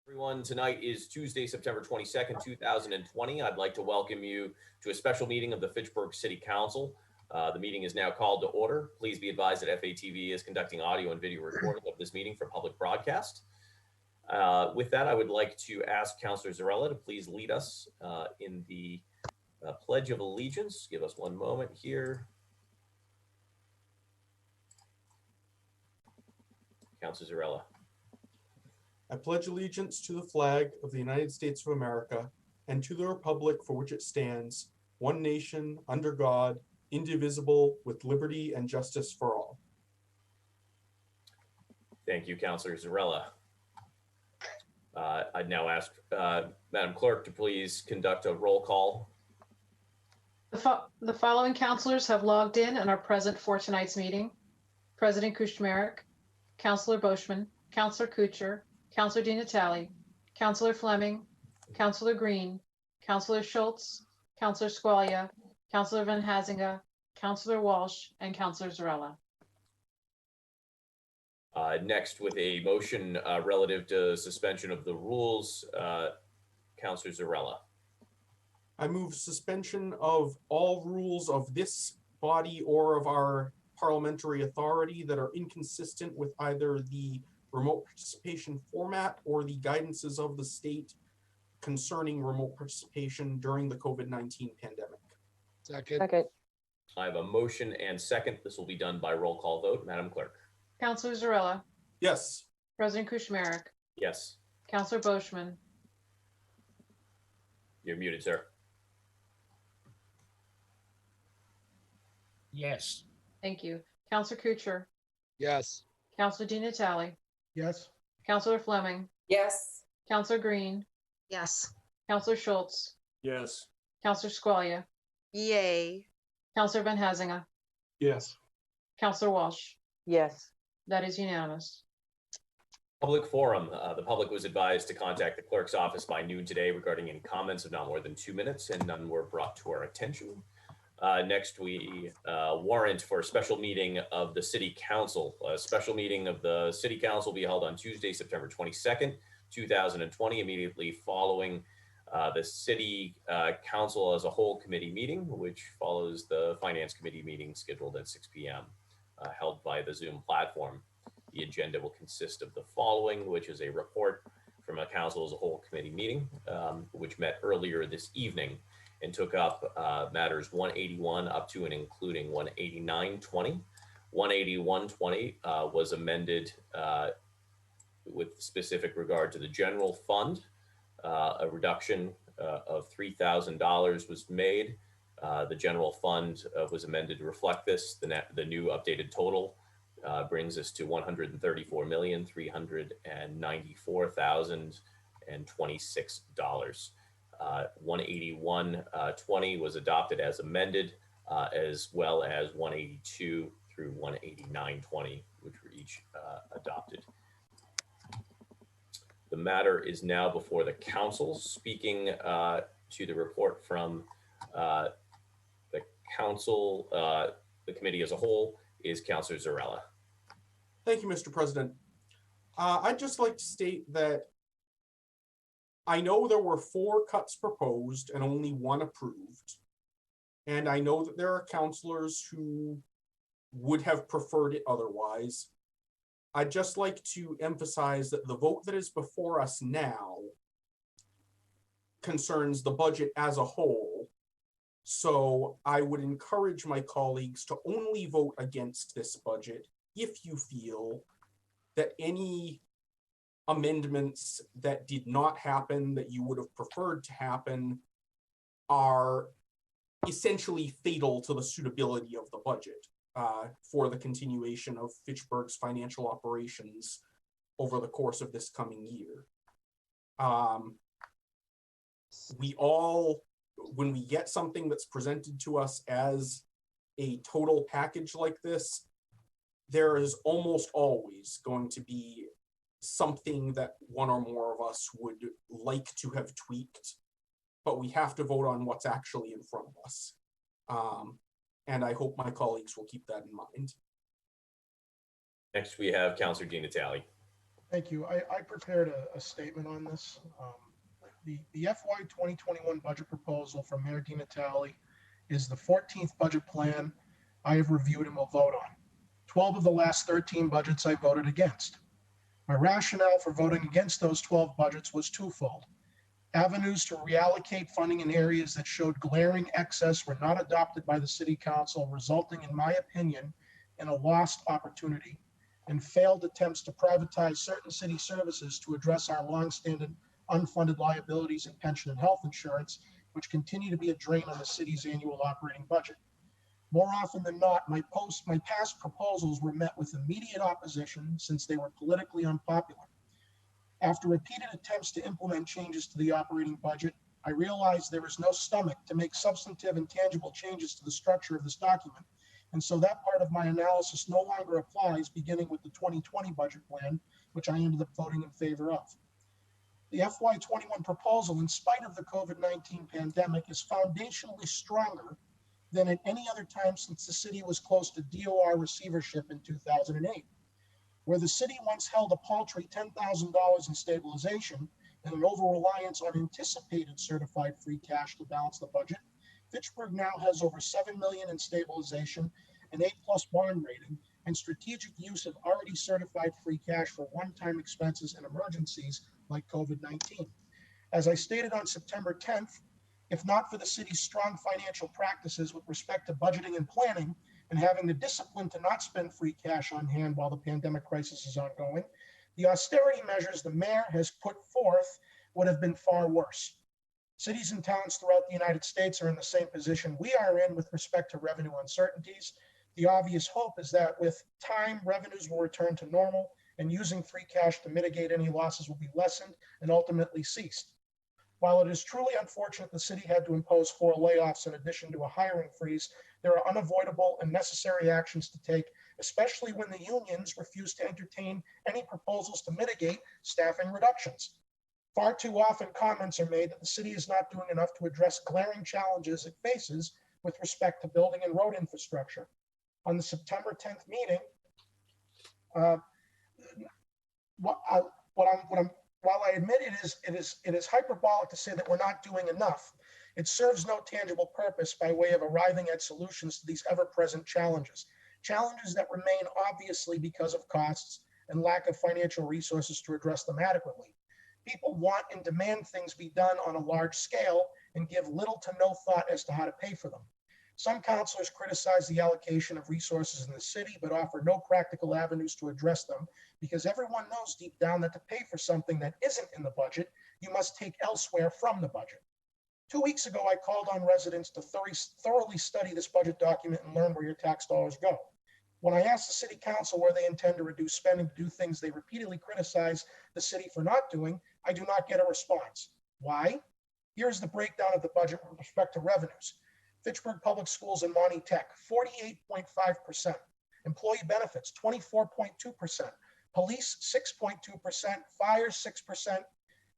Everyone, tonight is Tuesday, September 22nd, 2020. I'd like to welcome you to a special meeting of the Fitchburg City Council. The meeting is now called to order. Please be advised that FATV is conducting audio and video recording of this meeting for public broadcast. With that, I would like to ask Councilor Zarella to please lead us in the Pledge of Allegiance. Give us one moment here. Councilor Zarella. I pledge allegiance to the flag of the United States of America and to the republic for which it stands, one nation, under God, indivisible, with liberty and justice for all. Thank you, Councilor Zarella. I'd now ask Madam Clerk to please conduct a roll call. The following councilors have logged in and are present for tonight's meeting. President Kuchmarek, Councilor Boschman, Councilor Kucher, Councilor DiNatale, Councilor Fleming, Councilor Green, Councilor Schultz, Councilor Squalia, Councilor Van Hazinga, Councilor Walsh, and Councilor Zarella. Next, with a motion relative to suspension of the rules, Councilor Zarella. I move suspension of all rules of this body or of our parliamentary authority that are inconsistent with either the remote participation format or the guidances of the state concerning remote participation during the COVID-19 pandemic. Second. I have a motion and second. This will be done by roll call vote. Madam Clerk. Councilor Zarella. Yes. President Kuchmarek. Yes. Councilor Boschman. You're muted, sir. Yes. Thank you. Councilor Kucher. Yes. Councilor DiNatale. Yes. Councilor Fleming. Yes. Councilor Green. Yes. Councilor Schultz. Yes. Councilor Squalia. Yay. Councilor Van Hazinga. Yes. Councilor Walsh. Yes. That is unanimous. Public forum. The public was advised to contact the clerk's office by noon today regarding any comments of not more than 2 minutes, and none were brought to our attention. Next, we warrant for a special meeting of the City Council. A special meeting of the City Council will be held on Tuesday, September 22nd, 2020, immediately following the City Council as a whole committee meeting, which follows the Finance Committee meeting scheduled at 6 p.m. Held by the Zoom platform. The agenda will consist of the following, which is a report from a Council as a whole committee meeting, which met earlier this evening and took up matters 181 up to and including 189.20. 181.20 was amended with specific regard to the general fund. A reduction of $3,000 was made. The general fund was amended to reflect this. The new updated total brings us to $134,394,026. 181.20 was adopted as amended, as well as 182 through 189.20, which were each adopted. The matter is now before the council. Speaking to the report from the council, the committee as a whole, is Councilor Zarella. Thank you, Mr. President. I'd just like to state that I know there were 4 cuts proposed and only 1 approved. And I know that there are councilors who would have preferred it otherwise. I'd just like to emphasize that the vote that is before us now concerns the budget as a whole. So I would encourage my colleagues to only vote against this budget if you feel that any amendments that did not happen that you would have preferred to happen are essentially fatal to the suitability of the budget for the continuation of Fitchburg's financial operations over the course of this coming year. We all, when we get something that's presented to us as a total package like this, there is almost always going to be something that one or more of us would like to have tweaked, but we have to vote on what's actually in front of us. And I hope my colleagues will keep that in mind. Next, we have Councilor DiNatale. Thank you. I prepared a statement on this. The FY 2021 budget proposal from Mayor Di Natale is the 14th budget plan I have reviewed and will vote on. 12 of the last 13 budgets I voted against. My rationale for voting against those 12 budgets was twofold. Avenues to reallocate funding in areas that showed glaring excess were not adopted by the City Council, resulting, in my opinion, in a lost opportunity, and failed attempts to privatize certain city services to address our longstanding unfunded liabilities in pension and health insurance, which continue to be a drain on the city's annual operating budget. More often than not, my past proposals were met with immediate opposition since they were politically unpopular. After repeated attempts to implement changes to the operating budget, I realized there is no stomach to make substantive and tangible changes to the structure of this document. And so that part of my analysis no longer applies, beginning with the 2020 budget plan, which I ended up voting in favor of. The FY21 proposal, in spite of the COVID-19 pandemic, is foundationally stronger than at any other time since the city was close to DOR receivership in 2008. Where the city once held a paltry $10,000 in stabilization and an over-reliance on anticipated certified free cash to balance the budget, Fitchburg now has over $7 million in stabilization, an A+ bond rating, and strategic use of already certified free cash for one-time expenses and emergencies like COVID-19. As I stated on September 10th, if not for the city's strong financial practices with respect to budgeting and planning, and having the discipline to not spend free cash on hand while the pandemic crisis is ongoing, the austerity measures the mayor has put forth would have been far worse. Cities and towns throughout the United States are in the same position we are in with respect to revenue uncertainties. The obvious hope is that with time, revenues will return to normal, and using free cash to mitigate any losses will be lessened and ultimately ceased. While it is truly unfortunate the city had to impose 4 layoffs in addition to a hiring freeze, there are unavoidable and necessary actions to take, especially when the unions refuse to entertain any proposals to mitigate staffing reductions. Far too often comments are made that the city is not doing enough to address glaring challenges it faces with respect to building and road infrastructure. On the September 10th meeting, while I admit it is hyperbolic to say that we're not doing enough, it serves no tangible purpose by way of arriving at solutions to these ever-present challenges that remain obviously because of costs and lack of financial resources to address them adequately. People want and demand things be done on a large scale and give little to no thought as to how to pay for them. Some councilors criticize the allocation of resources in the city, but offer no practical avenues to address them, because everyone knows deep down that to pay for something that isn't in the budget, you must take elsewhere from the budget. 2 weeks ago, I called on residents to thoroughly study this budget document and learn where your tax dollars go. When I asked the city council where they intend to reduce spending to do things they repeatedly criticize the city for not doing, I do not get a response. Why? Here's the breakdown of the budget with respect to revenues. Fitchburg Public Schools and Monty Tech, 48.5%. Employee benefits, 24.2%. Police, 6.2%. Fire, 6%.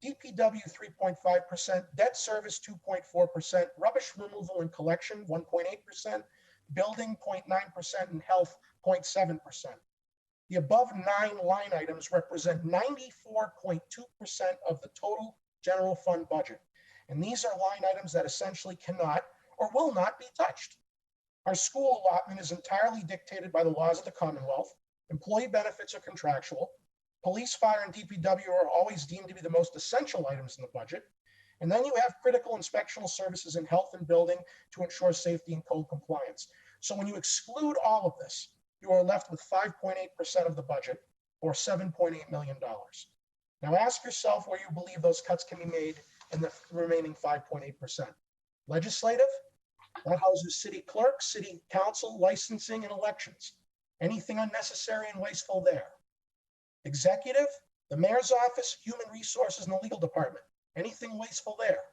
DPW, 3.5%. Debt service, 2.4%. Rubbish removal and collection, 1.8%. Building, 0.9%. And health, 0.7%. The above 9 line items represent 94.2% of the total general fund budget. And these are line items that essentially cannot or will not be touched. Our school allotment is entirely dictated by the laws of the Commonwealth. Employee benefits are contractual. Police, fire, and DPW are always deemed to be the most essential items in the budget. And then you have critical inspectional services in health and building to ensure safety and code compliance. So when you exclude all of this, you are left with 5.8% of the budget, or $7.8 million. Now ask yourself where you believe those cuts can be made in the remaining 5.8%. Legislative, that houses city clerk, city council, licensing, and elections. Anything unnecessary and wasteful there. Executive, the mayor's office, human resources, and the legal department. Anything wasteful there.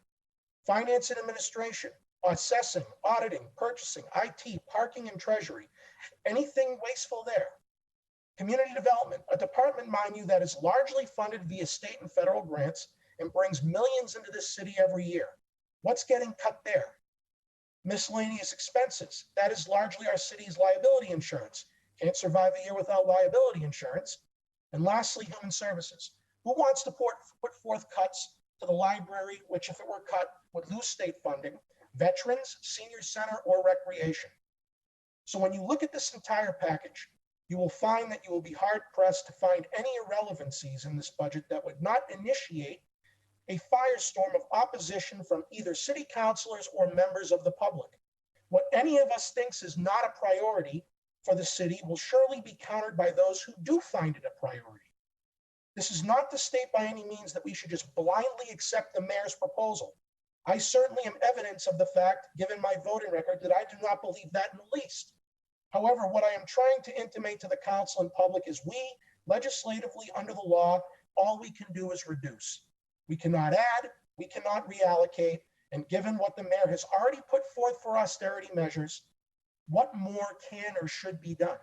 Finance and administration, assessing, auditing, purchasing, IT, parking, and treasury. Anything wasteful there. Community development, a department, mind you, that is largely funded via state and federal grants and brings millions into this city every year. What's getting cut there? Miscellaneous expenses, that is largely our city's liability insurance. Can't survive a year without liability insurance. And lastly, human services. Who wants to put forth cuts to the library, which if it were cut would lose state funding, veterans, senior center, or recreation? So when you look at this entire package, you will find that you will be hard pressed to find any irrelevancies in this budget that would not initiate a firestorm of opposition from either city councilors or members of the public. What any of us thinks is not a priority for the city will surely be countered by those who do find it a priority. This is not to state by any means that we should just blindly accept the mayor's proposal. I certainly am evidence of the fact, given my voting record, that I do not believe that in the least. However, what I am trying to intimate to the council and public is we, legislatively under the law, all we can do is reduce. We cannot add, we cannot reallocate, and given what the mayor has already put forth for austerity measures, what more can or should be done?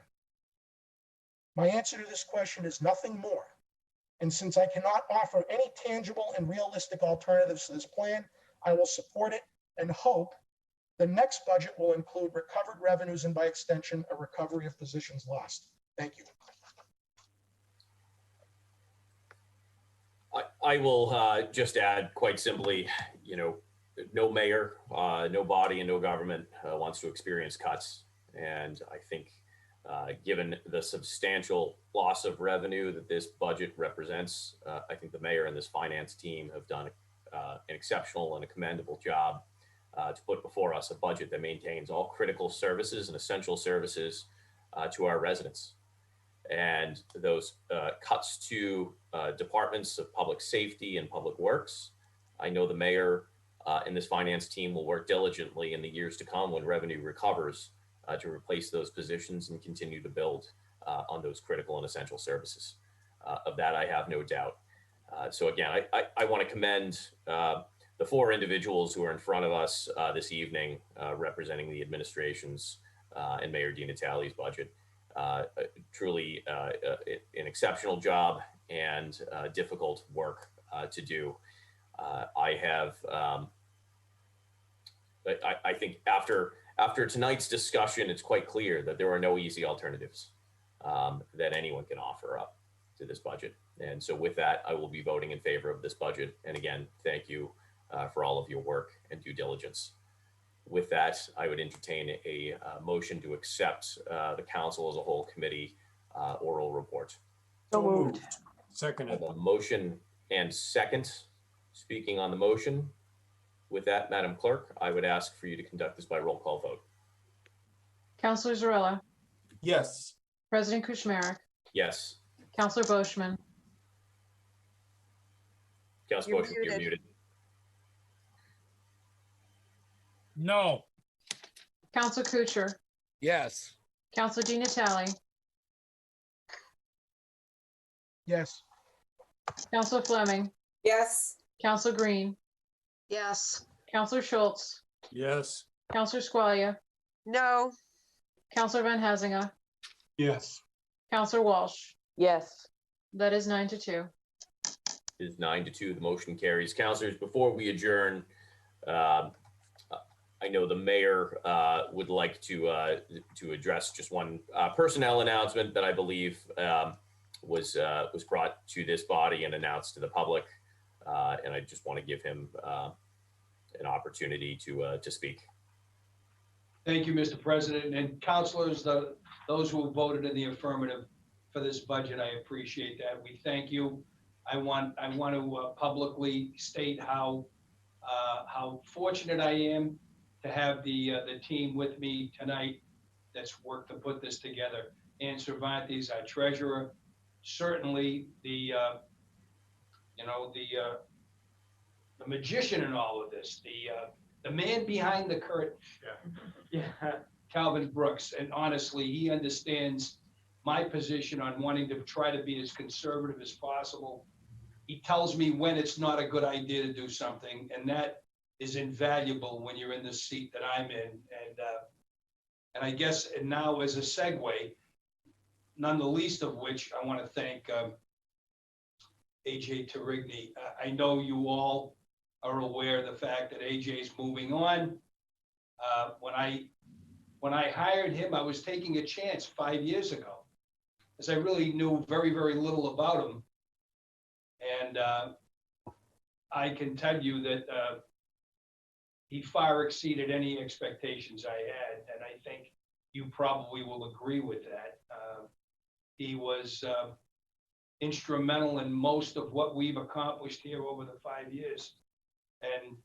My answer to this question is nothing more. And since I cannot offer any tangible and realistic alternatives to this plan, I will support it and hope the next budget will include recovered revenues and by extension, a recovery of positions lost. Thank you. I will just add quite simply, no mayor, no body, and no government wants to experience cuts. And I think given the substantial loss of revenue that this budget represents, I think the mayor and this finance team have done an exceptional and a commendable job to put before us a budget that maintains all critical services and essential services to our residents. And those cuts to departments of public safety and public works, I know the mayor and this finance team will work diligently in the years to come when revenue recovers to replace those positions and continue to build on those critical and essential services. Of that, I have no doubt. So again, I want to commend the four individuals who are in front of us this evening representing the administration's and Mayor DiNatale's budget. Truly an exceptional job and difficult work to do. I think after tonight's discussion, it's quite clear that there are no easy alternatives that anyone can offer up to this budget. And so with that, I will be voting in favor of this budget. And again, thank you for all of your work and due diligence. With that, I would entertain a motion to accept the council as a whole committee oral report. So moved. I Seconded. have a motion and second. Speaking on the motion, with that, Madam Clerk, I would ask for you to conduct this by roll call vote. Councilor Zarella, Yes. President Kuchmarek, Yes. Councilor Boishman, Councilor You're Boishman, you're muted. muted. No. Councilor Kucher, Yes. Councilor DiNatale, Yes. Councilor Fleming, Yes. Councilor Green, Yes. Councilor Schultz, Yes. Councilor Squalia, No. Councilor Van Hazinga, Yes. Councilor Walsh. Yes. That is 9-2. It is 9-2. The motion carries. Councilors, before we adjourn, I know the mayor would like to address just one personnel announcement that I believe was brought to this body and announced to the public, and I just want to give him an opportunity to speak. Thank you, Mr. President, and councilors, those who voted in the affirmative for this budget, I appreciate that. We thank you. I want to publicly state how fortunate I am to have the team with me tonight that's worked to put this together. Ann Cervantes, our treasurer, certainly the magician in all of this, the man behind the curtain. Yeah, Calvin Brooks, and honestly, he understands my position on wanting to try to be as conservative as possible. He tells me when it's not a good idea to do something, and that is invaluable when you're in the seat that I'm in. And I guess, and now as a segue, none the least of which I want to thank AJ Tarigny. I know you all are aware of the fact that AJ is moving on. When I hired him, I was taking a chance 5 years ago. as I really knew very, very little about him. And I can tell you that he far exceeded any expectations I had, and I think you probably will agree with that. He was instrumental in most of what we've accomplished here over the 5 years, and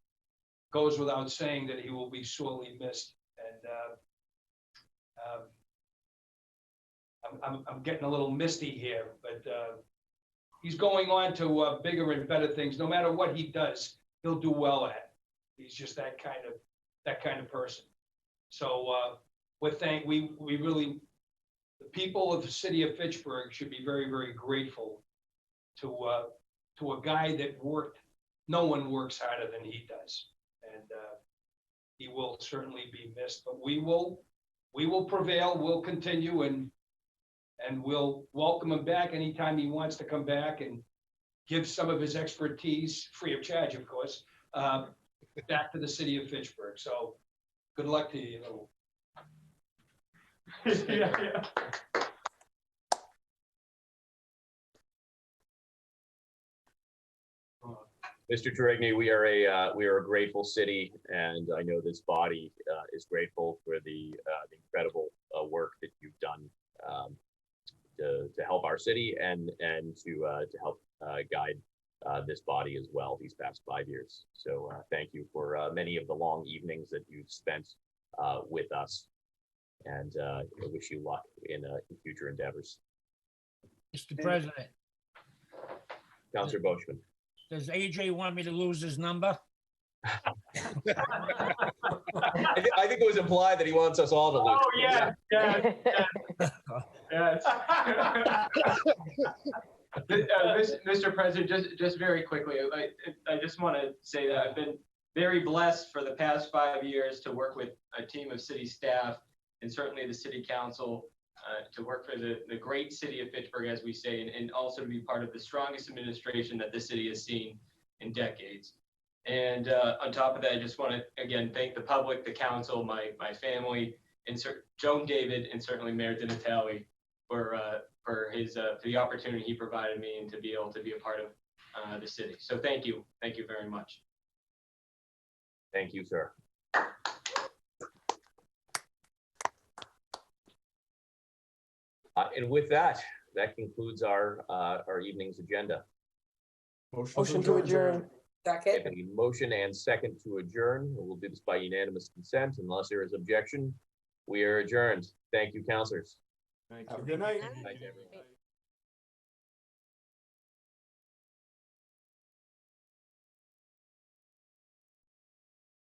goes without saying that he will be sorely missed. And I'm getting a little misty here, but he's going on to bigger and better things. No matter what he does, he'll do well at. He's just that kind of person. So we really, the people of the city of Fitchburg should be very, very grateful to a guy that worked. No one works harder than he does, and he will certainly be missed. But we will prevail. We'll continue, and we'll welcome him back anytime he wants to come back and give some of his expertise, free of charge, of course, back to the city of Fitchburg. So good luck to you, you little. Yeah. Mr. Terigny, we are a grateful city, and I know this body is grateful for the incredible work that you've done to help our city and to help guide this body as well these past 5 years. So thank you for many of the long evenings that you've spent with us, and I wish you luck in future endeavors. Mr. President, Councilor Boschman. does AJ want me to lose his number? I think it was implied that he wants us all to lose. Oh, yeah, yeah, yes. Mr. President, just very quickly, I just want to say that I've been very blessed for the past 5 years to work with a team of city staff and certainly the city council, to work for the great city of Fitchburg, as we say, and also to be part of the strongest administration that the city has seen in decades. And on top of that, I just want to, again, thank the public, the council, my family, and Joan David, and certainly Mayor DiNatale for the opportunity he provided me and to be able to be a part of the city. So thank you very much. Thank you, sir. And with that, that concludes our evening's agenda. Motion to adjourn. Second. A motion and second to adjourn. We'll do this by unanimous consent unless there is objection. We are adjourned. Thank you, councilors. Have a good night. Good night, everyone.